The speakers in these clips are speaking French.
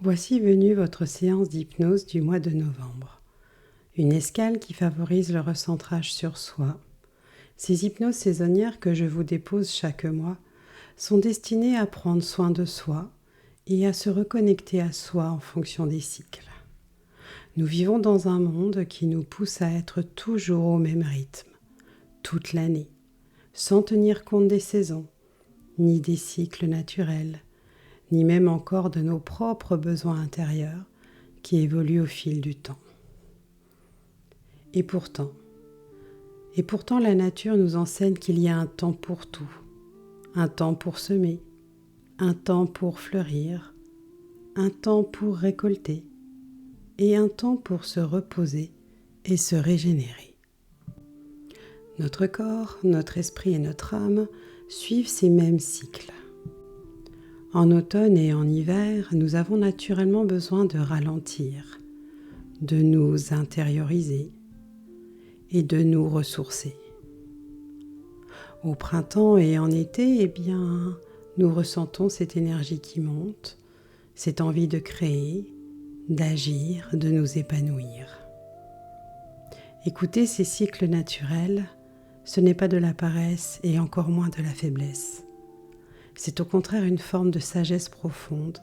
Voici venue votre séance d'hypnose du mois de novembre. Une escale qui favorise le recentrage sur soi. Ces hypnoses saisonnières que je vous dépose chaque mois sont destinées à prendre soin de soi et à se reconnecter à soi en fonction des cycles. Nous vivons dans un monde qui nous pousse à être toujours au même rythme, toute l'année, sans tenir compte des saisons, ni des cycles naturels, ni même encore de nos propres besoins intérieurs qui évoluent au fil du temps. Et pourtant la nature nous enseigne qu'il y a un temps pour tout, un temps pour semer, un temps pour fleurir, un temps pour récolter et un temps pour se reposer et se régénérer. Notre corps, notre esprit et notre âme suivent ces mêmes cycles. En automne et en hiver, nous avons naturellement besoin de ralentir, de nous intérioriser et de nous ressourcer. Au printemps et en été, nous ressentons cette énergie qui monte, cette envie de créer, d'agir, de nous épanouir. Écouter ces cycles naturels, ce n'est pas de la paresse et encore moins de la faiblesse. C'est au contraire une forme de sagesse profonde,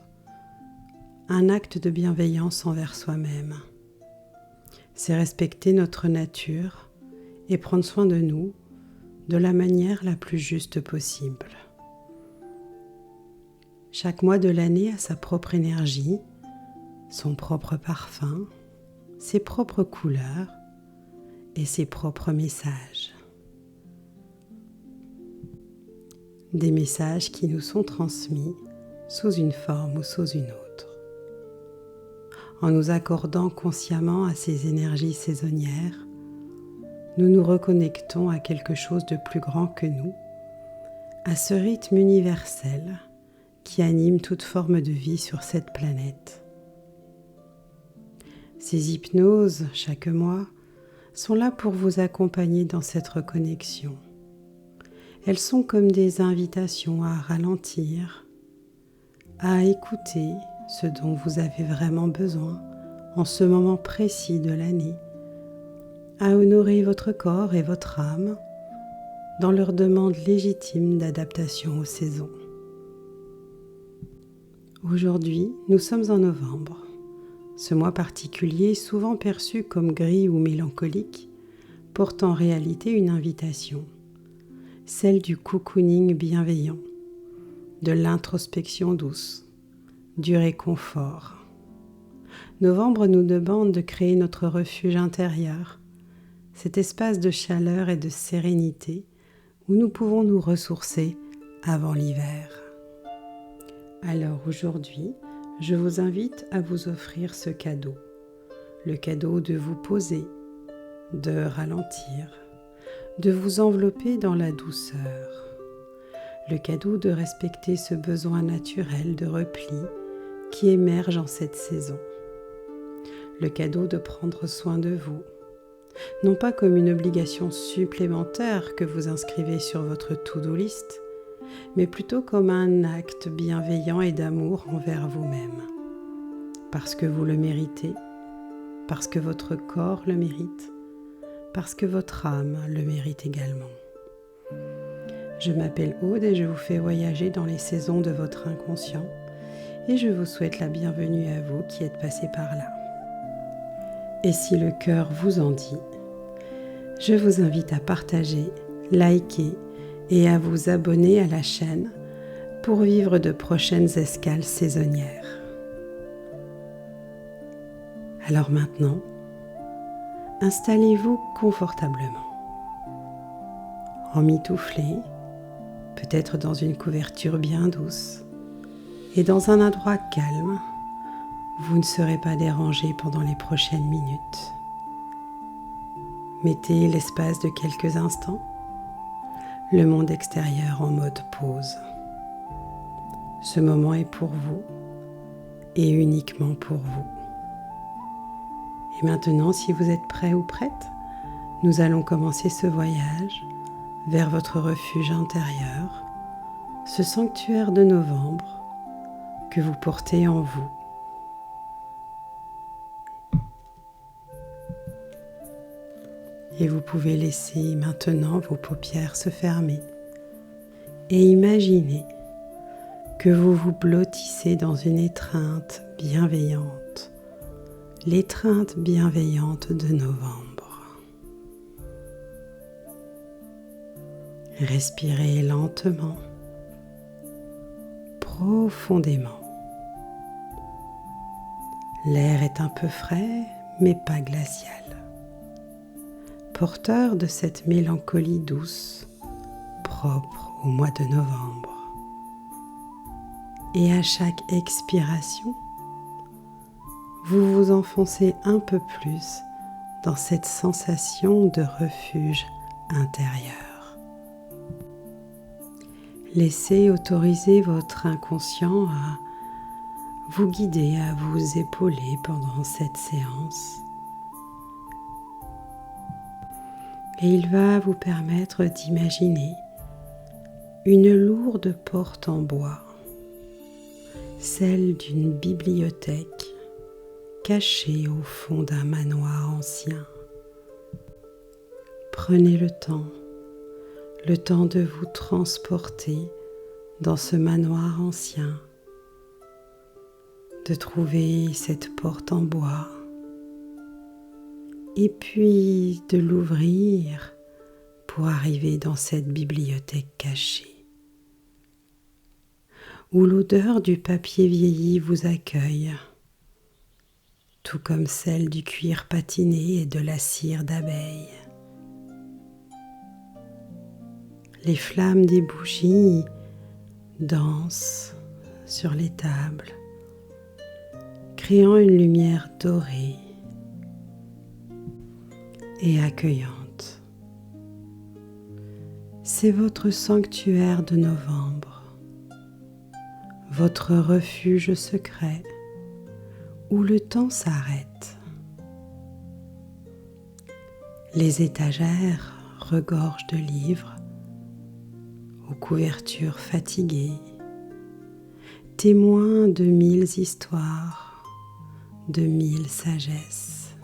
un acte de bienveillance envers soi-même. C'est respecter notre nature et prendre soin de nous de la manière la plus juste possible. Chaque mois de l'année a sa propre énergie, son propre parfum, ses propres couleurs et ses propres messages. Des messages qui nous sont transmis sous une forme ou sous une autre. En nous accordant consciemment à ces énergies saisonnières, nous nous reconnectons à quelque chose de plus grand que nous, à ce rythme universel qui anime toute forme de vie sur cette planète. Ces hypnoses, chaque mois, sont là pour vous accompagner dans cette reconnexion. Elles sont comme des invitations à ralentir, à écouter ce dont vous avez vraiment besoin en ce moment précis de l'année, à honorer votre corps et votre âme dans leur demande légitime d'adaptation aux saisons. Aujourd'hui, nous sommes en novembre. Ce mois particulier, souvent perçu comme gris ou mélancolique, porte en réalité une invitation. Celle du cocooning bienveillant, de l'introspection douce, du réconfort. Novembre nous demande de créer notre refuge intérieur, cet espace de chaleur et de sérénité où nous pouvons nous ressourcer avant l'hiver. Alors aujourd'hui, je vous invite à vous offrir ce cadeau, le cadeau de vous poser, de ralentir, de vous envelopper dans la douceur, le cadeau de respecter ce besoin naturel de repli qui émerge en cette saison, le cadeau de prendre soin de vous, non pas comme une obligation supplémentaire que vous inscrivez sur votre to-do list, mais plutôt comme un acte bienveillant et d'amour envers vous-même, parce que vous le méritez, parce que votre corps le mérite, parce que votre âme le mérite également. Je m'appelle Aude et je vous fais voyager dans les saisons de votre inconscient et je vous souhaite la bienvenue à vous qui êtes passés par là. Et si le cœur vous en dit, je vous invite à partager, liker et à vous abonner à la chaîne pour vivre de prochaines escales saisonnières. Alors maintenant, installez-vous confortablement, emmitouflé, peut-être dans une couverture bien douce, et dans un endroit calme, vous ne serez pas dérangé pendant les prochaines minutes. Mettez l'espace de quelques instants, le monde extérieur en mode pause. Ce moment est pour vous et uniquement pour vous. Et maintenant, si vous êtes prêt ou prête, nous allons commencer ce voyage vers votre refuge intérieur, ce sanctuaire de novembre que vous portez en vous. Et vous pouvez laisser maintenant vos paupières se fermer et imaginer que vous vous blottissez dans une étreinte bienveillante, l'étreinte bienveillante de novembre. Respirez lentement, profondément. L'air est un peu frais, mais pas glacial, porteur de cette mélancolie douce, propre au mois de novembre. Et à chaque expiration, vous vous enfoncez un peu plus dans cette sensation de refuge intérieur. Laissez autoriser votre inconscient à vous guider, à vous épauler pendant cette séance. Et il va vous permettre d'imaginer une lourde porte en bois, celle d'une bibliothèque cachée au fond d'un manoir ancien. Prenez le temps de vous transporter dans ce manoir ancien, de trouver cette porte en bois et puis de l'ouvrir pour arriver dans cette bibliothèque cachée où l'odeur du papier vieilli vous accueille, tout comme celle du cuir patiné et de la cire d'abeille. Les flammes des bougies dansent sur les tables, créant une lumière dorée et accueillante. C'est votre sanctuaire de novembre, votre refuge secret où le temps s'arrête. Les étagères regorgent de livres aux couvertures fatiguées, témoins de 1000 histoires, de 1000 sagesses.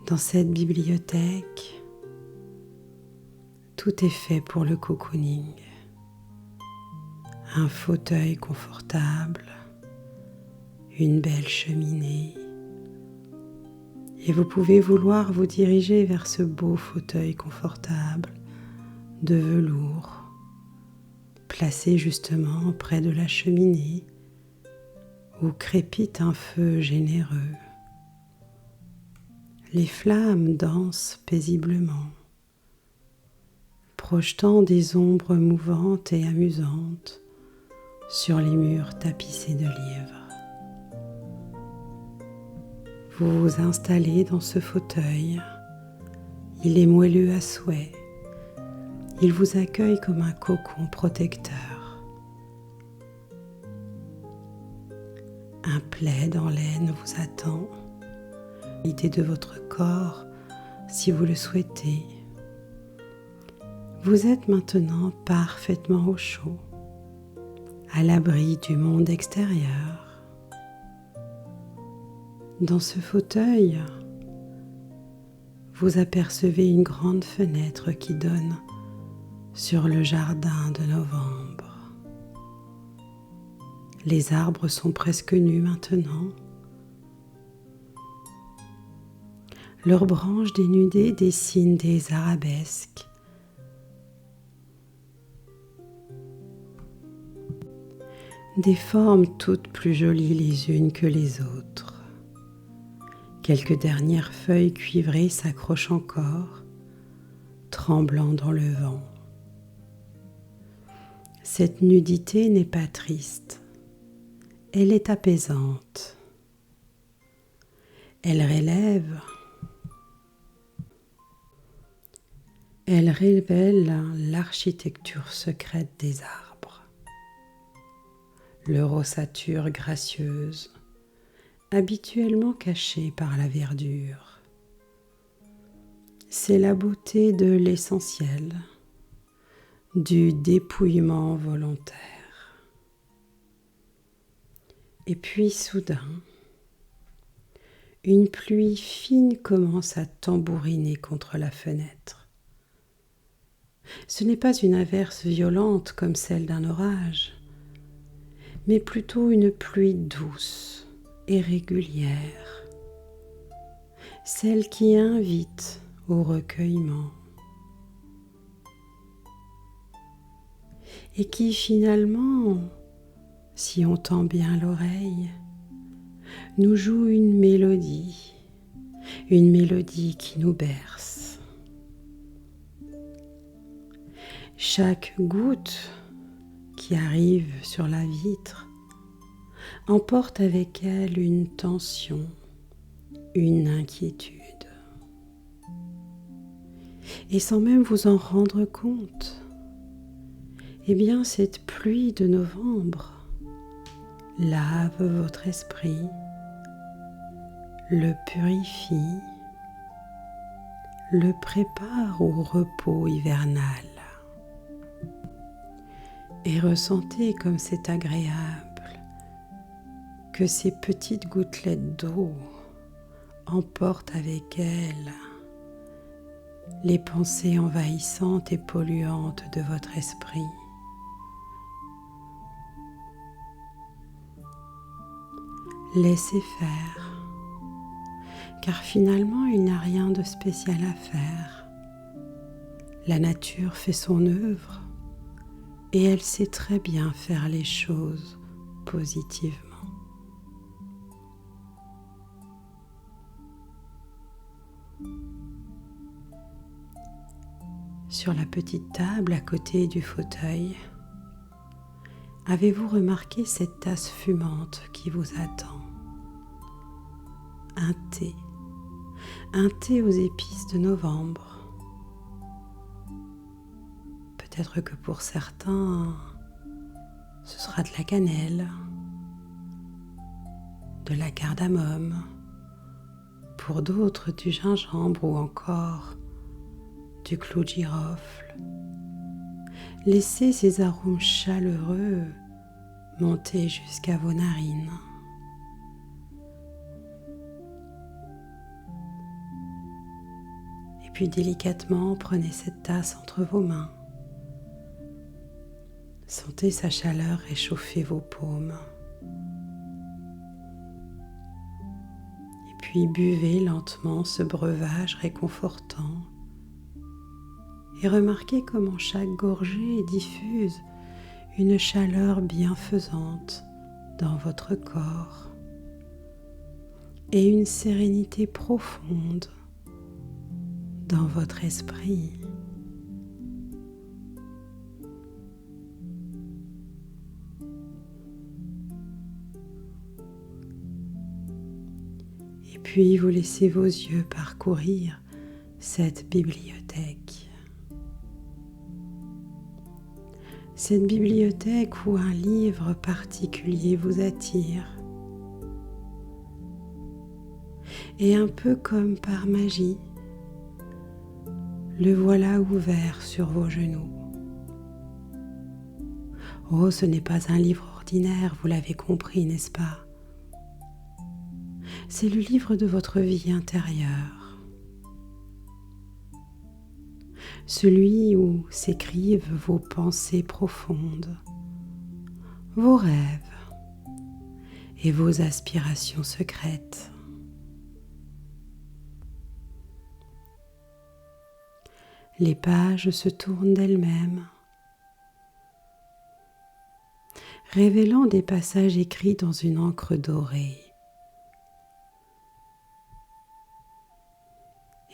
Dans cette bibliothèque, tout est fait pour le cocooning. Un fauteuil confortable, une belle cheminée, et vous pouvez vouloir vous diriger vers ce beau fauteuil confortable de velours, placé justement près de la cheminée où crépite un feu généreux. Les flammes dansent paisiblement, projetant des ombres mouvantes et amusantes sur les murs tapissés de livres. Vous vous installez dans ce fauteuil. Il est moelleux à souhait. Il vous accueille comme un cocon protecteur. Un plaid en laine vous attend. L'idée de votre corps, si vous le souhaitez. Vous êtes maintenant parfaitement au chaud, à l'abri du monde extérieur. Dans ce fauteuil, vous apercevez une grande fenêtre qui donne sur le jardin de novembre. Les arbres sont presque nus maintenant. Leurs branches dénudées dessinent des arabesques. Des formes toutes plus jolies les unes que les autres. Quelques dernières feuilles cuivrées s'accrochent encore, tremblant dans le vent. Cette nudité n'est pas triste, elle est apaisante. Elle révèle l'architecture secrète des arbres, leur ossature gracieuse, habituellement cachée par la verdure. C'est la beauté de l'essentiel, du dépouillement volontaire. Et puis soudain, une pluie fine commence à tambouriner contre la fenêtre. Ce n'est pas une averse violente comme celle d'un orage, mais plutôt une pluie douce et régulière, celle qui invite au recueillement et qui finalement, si on tend bien l'oreille, nous joue une mélodie qui nous berce. Chaque goutte qui arrive sur la vitre emporte avec elle une tension, une inquiétude. Et sans même vous en rendre compte, eh bien cette pluie de novembre lave votre esprit, le purifie, le prépare au repos hivernal. Et ressentez comme c'est agréable que ces petites gouttelettes d'eau emportent avec elles les pensées envahissantes et polluantes de votre esprit. Laissez faire, car finalement il n'y a rien de spécial à faire. La nature fait son œuvre et elle sait très bien faire les choses positivement. Sur la petite table à côté du fauteuil, avez-vous remarqué cette tasse fumante qui vous attend ? Un thé aux épices de novembre. Peut-être que pour certains, ce sera de la cannelle, de la cardamome, pour d'autres du gingembre ou encore du clou de girofle. Laissez ces arômes chaleureux monter jusqu'à vos narines. Et puis délicatement, prenez cette tasse entre vos mains. Sentez sa chaleur réchauffer vos paumes. Et puis buvez lentement ce breuvage réconfortant. Et remarquez comment chaque gorgée diffuse une chaleur bienfaisante dans votre corps et une sérénité profonde dans votre esprit. Et puis vous laissez vos yeux parcourir cette bibliothèque. Cette bibliothèque où un livre particulier vous attire. Et un peu comme par magie, le voilà ouvert sur vos genoux. Oh, ce n'est pas un livre ordinaire, vous l'avez compris, n'est-ce pas ? C'est le livre de votre vie intérieure. Celui où s'écrivent vos pensées profondes, vos rêves et vos aspirations secrètes. Les pages se tournent d'elles-mêmes, révélant des passages écrits dans une encre dorée.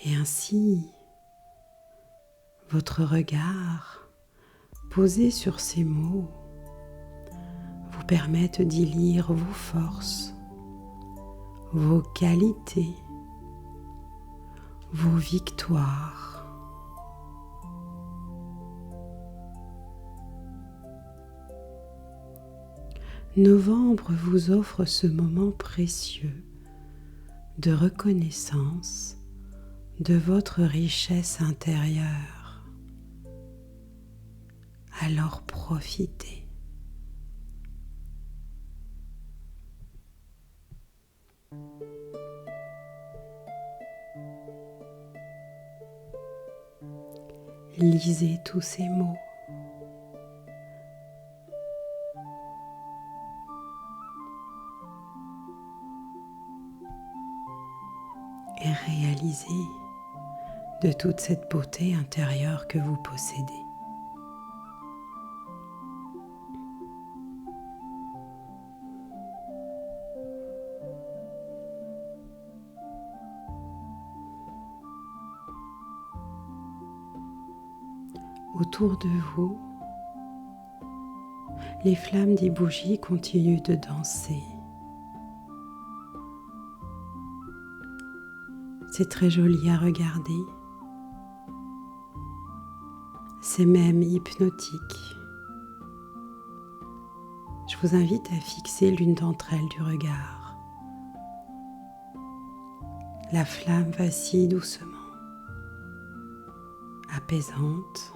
Et ainsi, votre regard posé sur ces mots vous permettent d'y lire vos forces, vos qualités, vos victoires. Novembre vous offre ce moment précieux de reconnaissance de votre richesse intérieure. Alors profitez. Lisez tous ces mots. Et réalisez de toute cette beauté intérieure que vous possédez. Autour de vous, les flammes des bougies continuent de danser. C'est très joli à regarder. C'est même hypnotique. Je vous invite à fixer l'une d'entre elles du regard. La flamme vacille doucement, apaisante,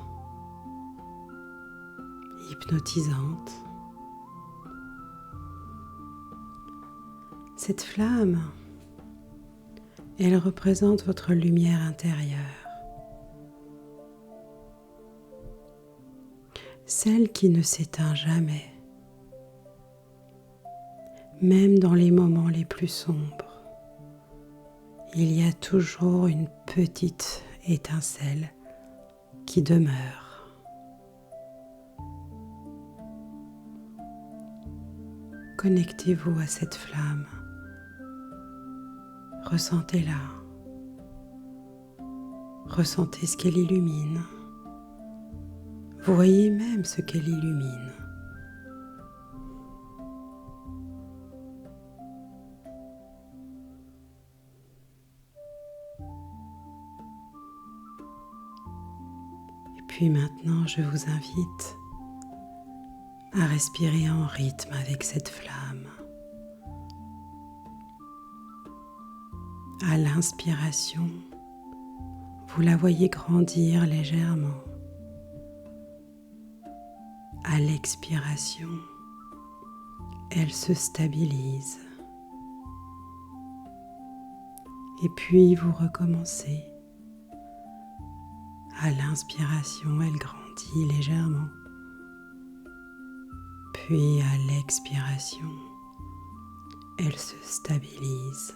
hypnotisante. Cette flamme, elle représente votre lumière intérieure, celle qui ne s'éteint jamais, même dans les moments les plus sombres. Il y a toujours une petite étincelle qui demeure. Connectez-vous à cette flamme. Ressentez-la. Ressentez ce qu'elle illumine. Voyez même ce qu'elle illumine. Et puis maintenant, je vous invite à respirer en rythme avec cette flamme. À l'inspiration, vous la voyez grandir légèrement. À l'expiration, elle se stabilise. Et puis vous recommencez. À l'inspiration, elle grandit légèrement. Puis à l'expiration, elle se stabilise.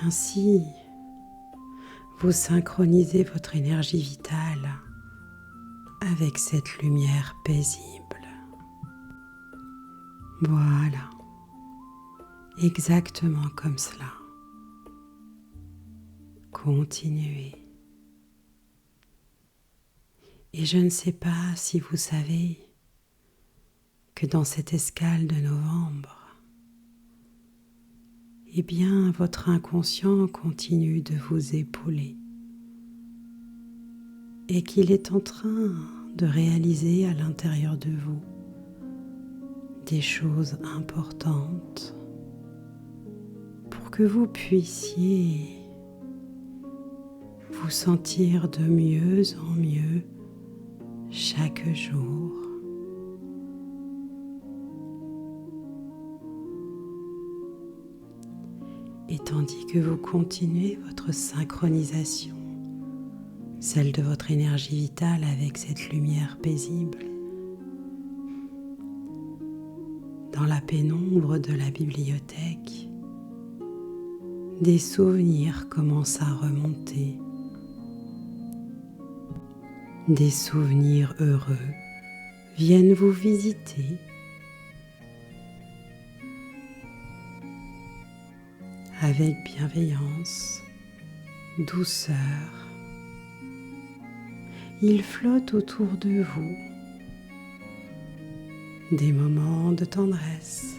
Ainsi, vous synchronisez votre énergie vitale avec cette lumière paisible. Voilà, exactement comme cela. Continuez. Et je ne sais pas si vous savez que dans cette escale de novembre, eh bien, votre inconscient continue de vous épauler et qu'il est en train de réaliser à l'intérieur de vous des choses importantes pour que vous puissiez vous sentir de mieux en mieux chaque jour. Et tandis que vous continuez votre synchronisation, celle de votre énergie vitale avec cette lumière paisible, dans la pénombre de la bibliothèque, des souvenirs commencent à remonter. Des souvenirs heureux viennent vous visiter. Avec bienveillance, douceur, ils flottent autour de vous. Des moments de tendresse,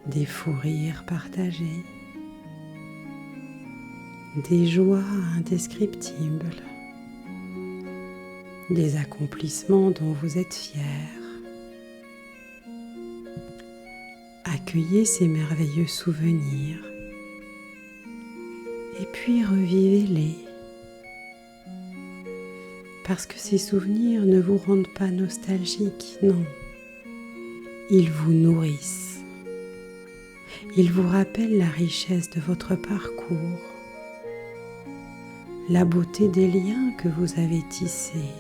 des fous rires partagés, des joies indescriptibles, des accomplissements dont vous êtes fiers. Accueillez ces merveilleux souvenirs et puis revivez-les. Parce que ces souvenirs ne vous rendent pas nostalgiques, non. Ils vous nourrissent. Il vous rappelle la richesse de votre parcours, la beauté des liens que vous avez tissés.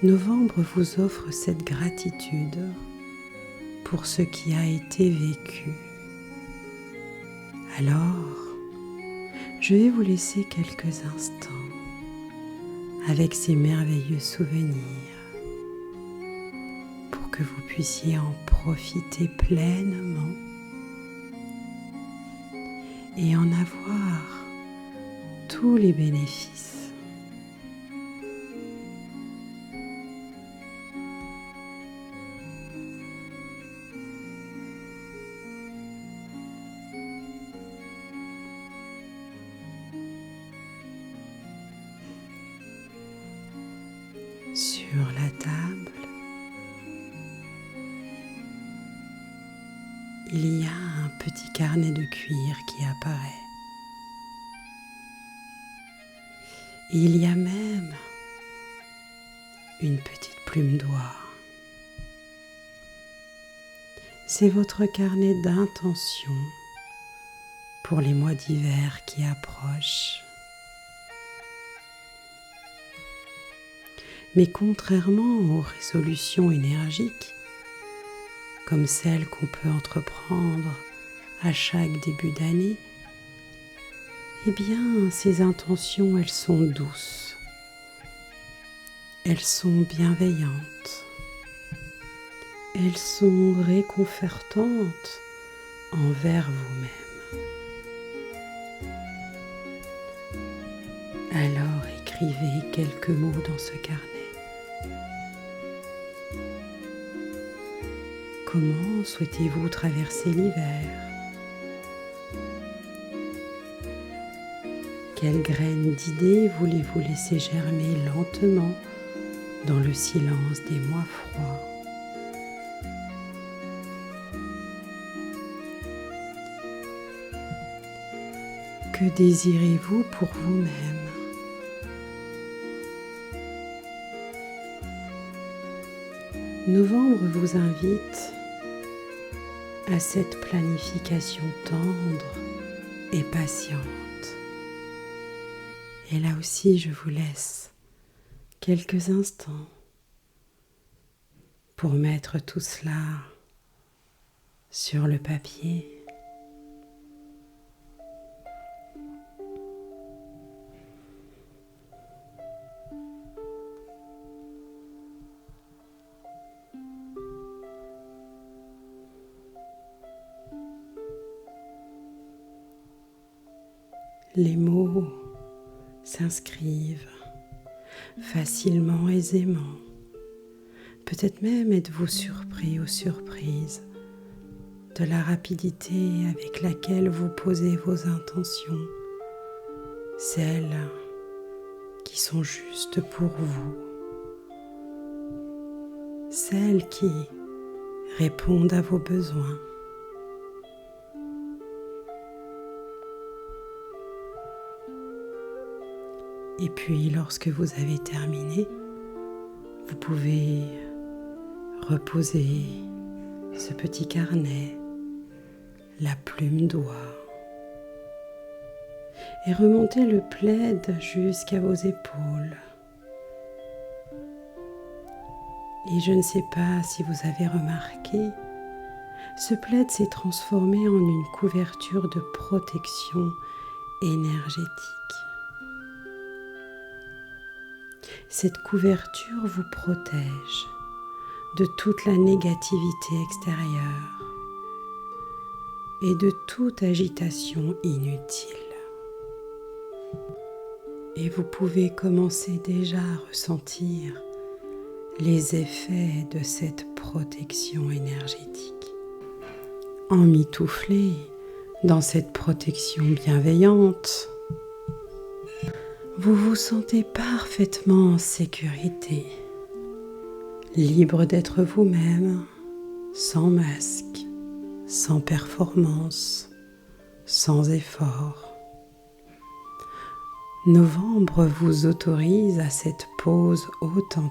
Novembre vous offre cette gratitude pour ce qui a été vécu. Alors, je vais vous laisser quelques instants avec ces merveilleux souvenirs pour que vous puissiez en profiter pleinement et en avoir tous les bénéfices. Sur la table, il y a un petit carnet de cuir qui apparaît. Et il y a même une petite plume d'oie. C'est votre carnet d'intention pour les mois d'hiver qui approchent. Mais contrairement aux résolutions énergiques, comme celles qu'on peut entreprendre à chaque début d'année, eh bien, ces intentions, elles sont douces, elles sont bienveillantes, elles sont réconfortantes envers vous-même. Alors, écrivez quelques mots dans ce carnet. Comment souhaitez-vous traverser l'hiver? Quelles graines d'idées voulez-vous laisser germer lentement dans le silence des mois froids? Que désirez-vous pour vous-même? Novembre vous invite à cette planification tendre et patiente. Et là aussi, je vous laisse quelques instants pour mettre tout cela sur le papier. Les mots s'inscrivent facilement, aisément. Peut-être même êtes-vous surpris ou surprise de la rapidité avec laquelle vous posez vos intentions, celles qui sont justes pour vous, celles qui répondent à vos besoins. Et puis, lorsque vous avez terminé, vous pouvez reposer ce petit carnet, la plume d'oie, et remonter le plaid jusqu'à vos épaules. Et je ne sais pas si vous avez remarqué, ce plaid s'est transformé en une couverture de protection énergétique. Cette couverture vous protège de toute la négativité extérieure et de toute agitation inutile. Et vous pouvez commencer déjà à ressentir les effets de cette protection énergétique. Emmitouflé dans cette protection bienveillante, vous vous sentez parfaitement en sécurité, libre d'être vous-même, sans masque, sans performance, sans effort. Novembre vous autorise à cette pause authentique.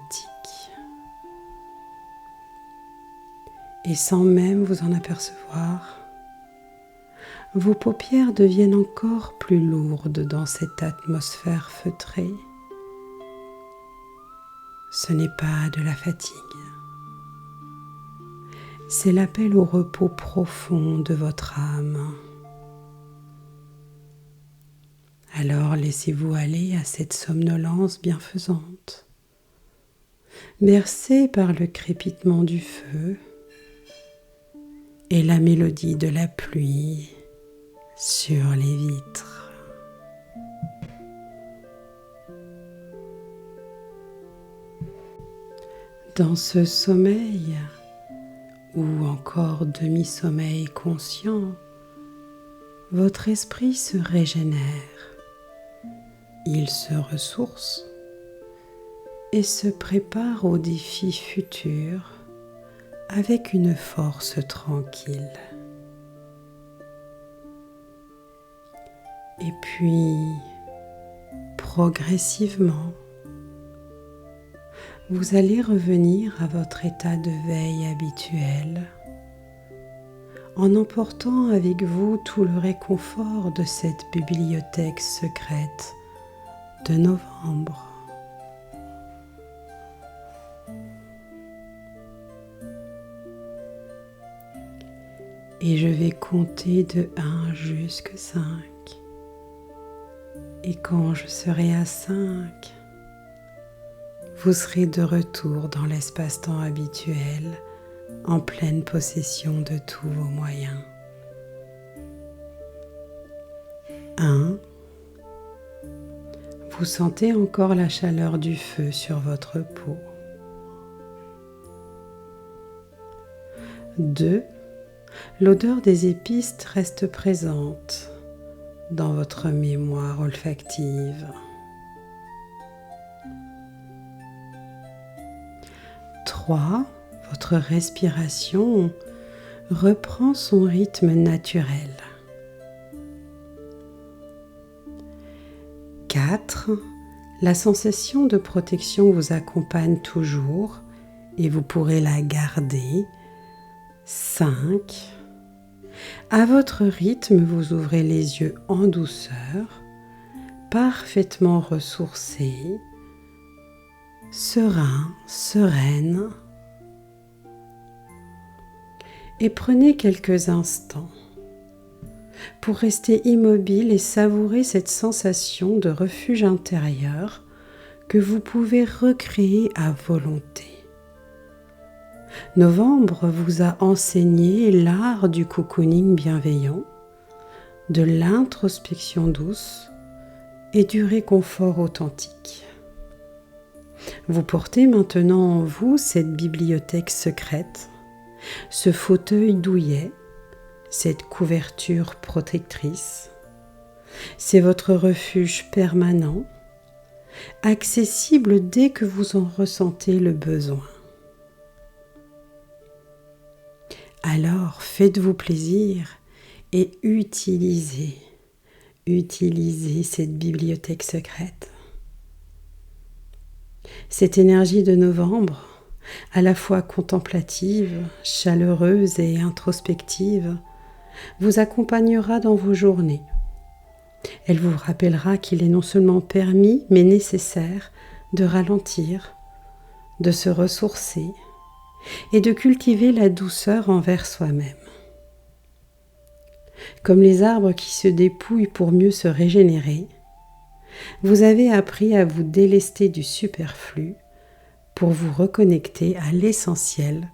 Et sans même vous en apercevoir, vos paupières deviennent encore plus lourdes dans cette atmosphère feutrée. Ce n'est pas de la fatigue, c'est l'appel au repos profond de votre âme. Alors laissez-vous aller à cette somnolence bienfaisante, bercée par le crépitement du feu et la mélodie de la pluie sur les vitres. Dans ce sommeil, ou encore demi-sommeil conscient, votre esprit se régénère, il se ressource et se prépare aux défis futurs avec une force tranquille. Et puis, progressivement, vous allez revenir à votre état de veille habituel en emportant avec vous tout le réconfort de cette bibliothèque secrète de novembre. Et je vais compter de 1 jusqu'à 5. Et quand je serai à 5, vous serez de retour dans l'espace-temps habituel, en pleine possession de tous vos moyens. 1. Vous sentez encore la chaleur du feu sur votre peau. 2. L'odeur des épices reste présente dans votre mémoire olfactive. 3. Votre respiration reprend son rythme naturel. 4. La sensation de protection vous accompagne toujours et vous pourrez la garder. 5. À votre rythme, vous ouvrez les yeux en douceur, parfaitement ressourcés, serein, sereine. Et prenez quelques instants pour rester immobile et savourer cette sensation de refuge intérieur que vous pouvez recréer à volonté. Novembre vous a enseigné l'art du cocooning bienveillant, de l'introspection douce et du réconfort authentique. Vous portez maintenant en vous cette bibliothèque secrète, ce fauteuil douillet, cette couverture protectrice. C'est votre refuge permanent, accessible dès que vous en ressentez le besoin. Alors faites-vous plaisir et utilisez cette bibliothèque secrète. Cette énergie de novembre, à la fois contemplative, chaleureuse et introspective, vous accompagnera dans vos journées. Elle vous rappellera qu'il est non seulement permis, mais nécessaire de ralentir, de se ressourcer et de cultiver la douceur envers soi-même. Comme les arbres qui se dépouillent pour mieux se régénérer, vous avez appris à vous délester du superflu pour vous reconnecter à l'essentiel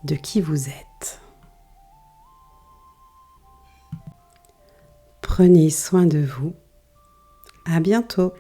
de qui vous êtes. Prenez soin de vous. À bientôt.